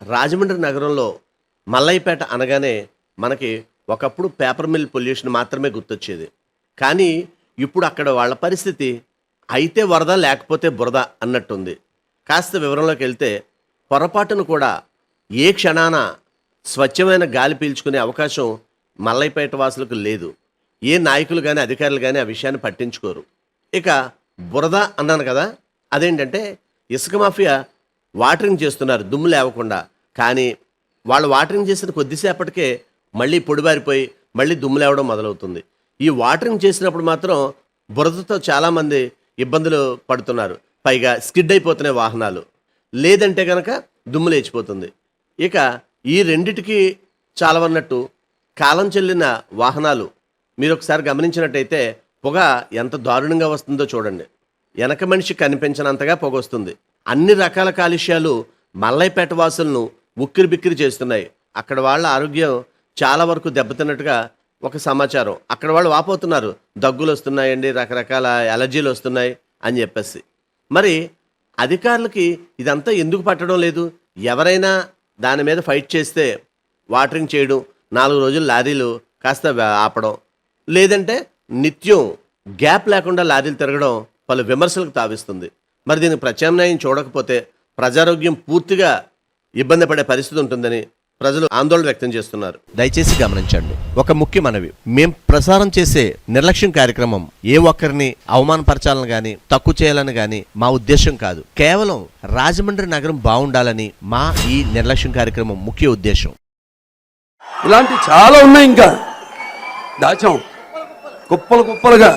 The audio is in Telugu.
రాజమండ్రి నగరంలో మల్లయ్యపేట అనగానే మనకి ఒకప్పుడు పేపర్ మిల్ పొల్యూషన్ మాత్రమే గుర్తొచ్చేది. కానీ ఇప్పుడు అక్కడ వాళ్ళ పరిస్థితి అయితే వరద లేకపోతే బురద అన్నట్టుంది. కాస్త వివరంలోకి వెళ్తే పొరపాటును కూడా ఏ క్షణాన స్వచ్ఛమైన గాలి పీల్చుకునే అవకాశం మల్లయ్యపేట వాసులకు లేదు. ఏ నాయకులు కానీ అధికారులు కానీ ఆ విషయాన్ని పట్టించుకోరు. ఇక బురద అన్నాను కదా, అదేంటంటే ఇసుక మాఫియా వాటరింగ్ చేస్తున్నారు దుమ్ము లేవకుండా. కానీ వాళ్ళు వాటరింగ్ చేసిన కొద్దిసేపటికే మళ్ళీ పొడిబారిపోయి మళ్ళీ దుమ్ము లేవడం మొదలవుతుంది. ఈ వాటరింగ్ చేసినప్పుడు మాత్రం బురదతో చాలామంది ఇబ్బందులు పడుతున్నారు. పైగా స్కిడ్ అయిపోతున్నాయి వాహనాలు, లేదంటే కనుక దుమ్ము లేచిపోతుంది. ఇక ఈ రెండిటికి చాలవన్నట్టు కాలం చెల్లిన వాహనాలు మీరు ఒకసారి గమనించినట్టయితే పొగ ఎంత దారుణంగా వస్తుందో చూడండి. వెనక మనిషి కనిపించినంతగా పొగ వస్తుంది. అన్ని రకాల కాలుష్యాలు మల్లయ్యపేట వాసులను ఉక్కిరి బిక్కిరి చేస్తున్నాయి. అక్కడ వాళ్ళ ఆరోగ్యం చాలా వరకు దెబ్బతిన్నట్టుగా ఒక సమాచారం. అక్కడ వాళ్ళు వాపోతున్నారు, దగ్గులు వస్తున్నాయండి, రకరకాల ఎలర్జీలు వస్తున్నాయి అని చెప్పేసి. మరి అధికారులకి ఇదంతా ఎందుకు పట్టడం లేదు? ఎవరైనా దాని మీద ఫైట్ చేస్తే వాటరింగ్ చేయడం, 4 రోజులు లారీలు కాస్త ఆపడం, లేదంటే నిత్యం గ్యాప్ లేకుండా లారీలు తిరగడం పలు విమర్శలకు తావిస్తుంది. మరి దీనికి ప్రత్యామ్నాయం చూడకపోతే ప్రజారోగ్యం పూర్తిగా ఇబ్బంది పడే పరిస్థితి ఉంటుందని ప్రజలు ఆందోళన వ్యక్తం చేస్తున్నారు. దయచేసి గమనించండి, ఒక ముఖ్య మనవి. మేం ప్రసారం చేసే నిర్లక్ష్యం కార్యక్రమం ఏ ఒక్కరిని అవమానపరచాలని గాని తక్కువ చేయాలని గాని మా ఉద్దేశం కాదు. కేవలం రాజమండ్రి నగరం బాగుండాలని మా ఈ నిర్లక్ష్యం కార్యక్రమం ముఖ్య ఉద్దేశం. ఇలాంటి చాలా ఉన్నాయి, ఇంకా దాచాం కుప్పలు కుప్పలుగా.